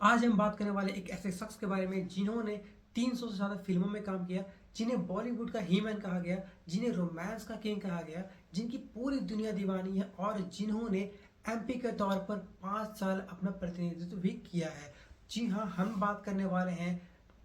आज हम बात करने वाले एक ऐसे शख्स के बारे में जिन्होंने 300 से ज़्यादा फिल्मों में काम किया, जिन्हें बॉलीवुड का ही मैन कहा गया, जिन्हें रोमांस का किंग कहा गया, जिनकी पूरी दुनिया दीवानी है और जिन्होंने एमपी के तौर पर 5 साल अपना प्रतिनिधित्व भी किया है। जी हाँ, हम बात करने वाले हैं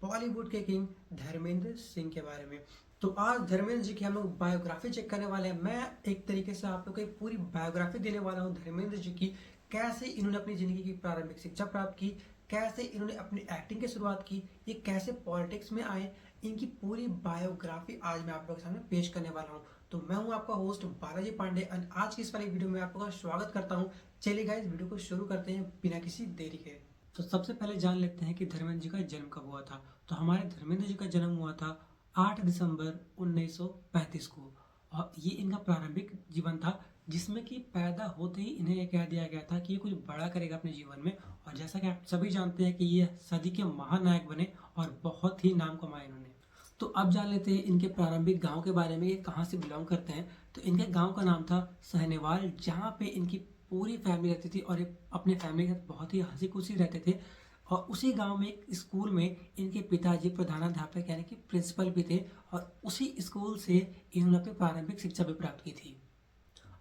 बॉलीवुड के किंग धर्मेंद्र सिंह के बारे में। तो आज धर्मेंद्र जी की हम लोग बायोग्राफी चेक करने वाले हैं। मैं एक तरीके से आप लोग को एक पूरी बायोग्राफी देने वाला हूँ धर्मेंद्र जी की। कैसे इन्होंने अपनी ज़िंदगी की प्रारंभिक शिक्षा प्राप्त की, कैसे इन्होंने अपनी एक्टिंग की शुरुआत की, ये कैसे पॉलिटिक्स में आए, इनकी पूरी बायोग्राफी आज मैं आप लोगों के सामने पेश करने वाला हूँ। तो मैं हूँ आपका होस्ट बालाजी पांडे और आज की इस वाली वीडियो में आप लोगों का स्वागत करता हूँ। चलिए गाइस, वीडियो को शुरू करते हैं बिना किसी देरी के। तो सबसे पहले जान लेते हैं कि धर्मेंद्र जी का जन्म कब हुआ था। तो हमारे धर्मेंद्र जी का जन्म हुआ था 8 दिसंबर 1935 को और ये इनका प्रारंभिक जीवन था, जिसमें कि पैदा होते ही इन्हें ये कह दिया गया था कि ये कुछ बड़ा करेगा अपने जीवन में। और जैसा कि आप सभी जानते हैं कि ये सदी के महानायक बने और बहुत ही नाम कमाए इन्होंने। तो अब जान लेते हैं इनके प्रारंभिक गांव के बारे में, ये कहाँ से बिलोंग करते हैं। तो इनके गांव का नाम था सहनेवाल, जहाँ पे इनकी पूरी फैमिली रहती थी और ये अपने फैमिली के साथ बहुत ही हंसी खुशी रहते थे। और उसी गांव में एक स्कूल में इनके पिताजी प्रधानाध्यापक यानी कि प्रिंसिपल भी थे और उसी स्कूल से इन्होंने अपनी प्रारंभिक शिक्षा भी प्राप्त की थी।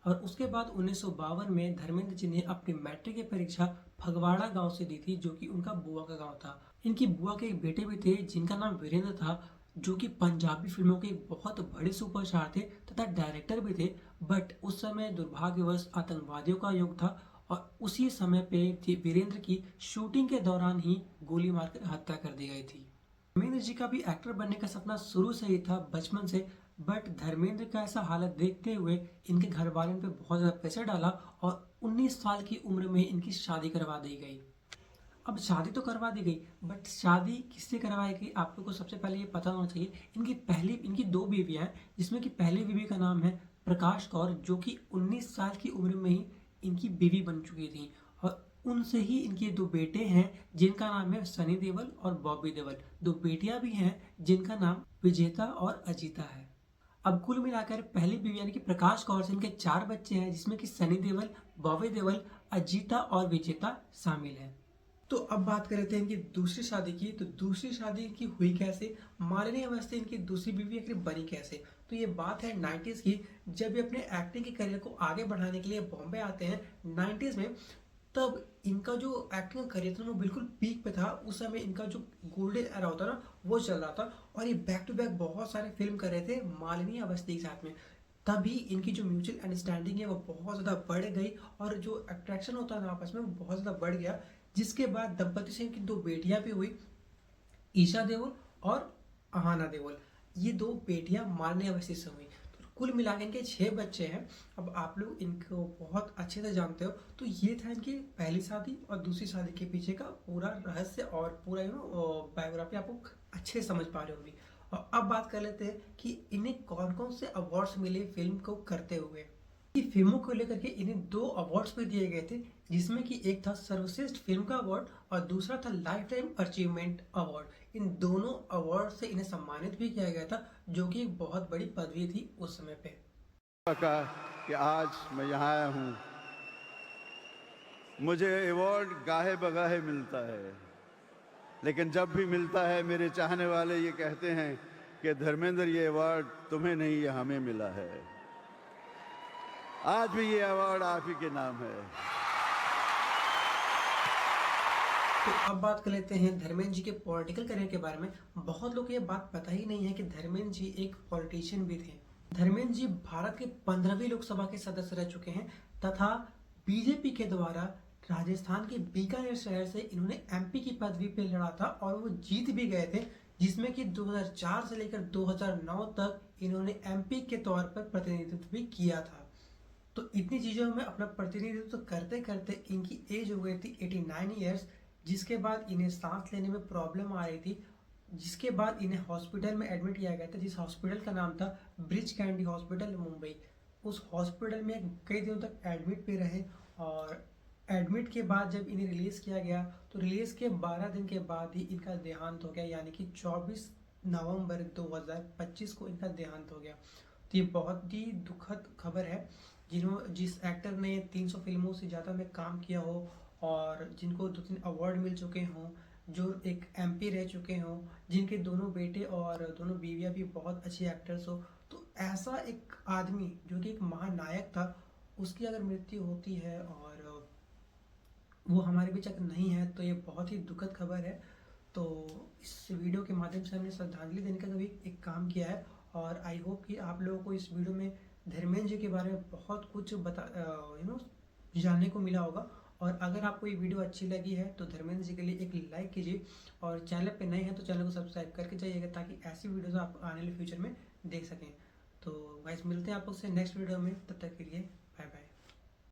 और उसके बाद 1952 में धर्मेंद्र जी ने अपनी मैट्रिक की परीक्षा फगवाड़ा गांव से दी थी, जो कि उनका बुआ का गांव था। इनकी बुआ के एक बेटे भी थे जिनका नाम वीरेंद्र था, जो कि पंजाबी फिल्मों के एक बहुत बड़े सुपरस्टार थे तथा डायरेक्टर भी थे। बट उस समय दुर्भाग्यवश आतंकवादियों का युग था और उसी समय पे वीरेंद्र की शूटिंग के दौरान ही गोली मारकर हत्या कर दी गई थी। धर्मेंद्र जी का भी एक्टर बनने का सपना शुरू से ही था, बचपन से। बट धर्मेंद्र का ऐसा हालत देखते हुए इनके घर वालों पे बहुत ज़्यादा प्रेशर डाला और 19 साल की उम्र में इनकी शादी करवा दी गई। अब शादी तो करवा दी गई, बट शादी किससे करवाई गई आप लोग को सबसे पहले ये पता होना चाहिए। इनकी दो बीवियां हैं, जिसमें कि पहली बीवी का नाम है प्रकाश कौर, जो कि 19 साल की उम्र में ही इनकी बीवी बन चुकी थी। और उनसे ही इनके दो बेटे हैं जिनका नाम है सनी देओल और बॉबी देओल। दो बेटियां भी हैं जिनका नाम विजेता और अजीता है। अब कुल मिलाकर पहली बीवी यानी कि प्रकाश कौर से इनके 4 बच्चे हैं, जिसमें कि सनी देओल, बॉबी देओल, अजीता और विजेता शामिल है। तो अब बात कर लेते हैं इनकी दूसरी शादी की। तो दूसरी शादी इनकी हुई कैसे, मालिनी अवस्थी इनकी दूसरी बीवी आखिर बनी कैसे। तो ये बात है 90s की, जब ये अपने एक्टिंग के करियर को आगे बढ़ाने के लिए बॉम्बे आते हैं 90s में। तब इनका जो एक्टिंग का करियर था वो बिल्कुल पीक पे था। उस समय इनका जो गोल्डन एरा होता ना वो चल रहा था और ये बैक टू बैक बहुत सारे फिल्म कर रहे थे मालिनी अवस्थी के साथ में। तभी इनकी जो म्यूचुअल अंडरस्टैंडिंग है वो बहुत ज़्यादा बढ़ गई और जो अट्रैक्शन होता है ना आपस में वो बहुत ज़्यादा बढ़ गया। जिसके बाद दंपति से इनकी दो बेटियां भी हुई, ईशा देओल और अहाना देओल। ये दो बेटियां मारने अवस्थी से हुई। तो कुल मिला के इनके 6 बच्चे हैं। अब आप लोग इनको बहुत अच्छे से जानते हो। तो ये था इनकी पहली शादी और दूसरी शादी के पीछे का पूरा रहस्य और पूरा बायोग्राफी आपको अच्छे से समझ पा रहे हो भी। और अब बात कर लेते हैं कि इन्हें कौन कौन से अवार्ड्स मिले फिल्म को करते हुए। की फिल्मों को लेकर के इन्हें 2 अवार्ड्स भी दिए गए थे, जिसमें कि एक था सर्वश्रेष्ठ फिल्म का अवार्ड और दूसरा था लाइफ टाइम अचीवमेंट अवार्ड। इन दोनों अवार्ड से इन्हें सम्मानित भी किया गया था, जो कि एक बहुत बड़ी पदवी थी उस समय पे। का कि आज मैं यहाँ आया हूँ। मुझे अवार्ड गाहे बगाहे मिलता है, लेकिन जब भी मिलता है मेरे चाहने वाले ये कहते हैं कि धर्मेंद्र, ये अवार्ड तुम्हें नहीं, ये हमें मिला है। आज भी ये अवार्ड आप ही के नाम है। तो अब बात कर लेते हैं धर्मेंद्र जी के पॉलिटिकल करियर के बारे में। बहुत लोग को ये बात पता ही नहीं है कि धर्मेंद्र जी एक पॉलिटिशियन भी थे। धर्मेंद्र जी भारत के 15वीं लोकसभा के सदस्य रह चुके हैं तथा बीजेपी के द्वारा राजस्थान के बीकानेर शहर से इन्होंने एमपी की पदवी पे लड़ा था और वो जीत भी गए थे, जिसमें कि 2004 से लेकर 2009 तक इन्होंने एमपी के तौर पर प्रतिनिधित्व भी किया था। तो इतनी चीज़ों में अपना प्रतिनिधित्व करते करते इनकी एज हो गई थी 89 ईयर्स। जिसके बाद इन्हें सांस लेने में प्रॉब्लम आ रही थी, जिसके बाद इन्हें हॉस्पिटल में एडमिट किया गया था, जिस हॉस्पिटल का नाम था ब्रिज कैंडी हॉस्पिटल मुंबई। उस हॉस्पिटल में कई दिनों तक एडमिट पे रहे और एडमिट के बाद जब इन्हें रिलीज़ किया गया तो रिलीज़ के 12 दिन के बाद ही इनका देहांत हो गया, यानी कि 24 नवंबर 2025 को इनका देहांत हो गया। तो ये बहुत ही दुखद खबर है। जिस एक्टर ने 300 फिल्मों से ज़्यादा में काम किया हो और जिनको 2-3 अवार्ड मिल चुके हों, जो एक एमपी रह चुके हों, जिनके दोनों बेटे और दोनों बीवियां भी बहुत अच्छी एक्टर्स हो, तो ऐसा एक आदमी जो कि एक महानायक था, उसकी अगर मृत्यु होती है और वो हमारे बीच अगर नहीं है तो ये बहुत ही दुखद खबर है। तो इस वीडियो के माध्यम से हमने श्रद्धांजलि देने का भी एक काम किया है और आई होप कि आप लोगों को इस वीडियो में धर्मेंद्र जी के बारे में बहुत कुछ जानने को मिला होगा। और अगर आपको ये वीडियो अच्छी लगी है तो धर्मेंद्र जी के लिए एक लाइक कीजिए और चैनल पे नए हैं तो चैनल को सब्सक्राइब करके जाइएगा ताकि ऐसी वीडियोस आप आने वाले फ्यूचर में देख सकें। तो गाइस मिलते हैं आप लोग से नेक्स्ट वीडियो में, तब तक के लिए बाय बाय।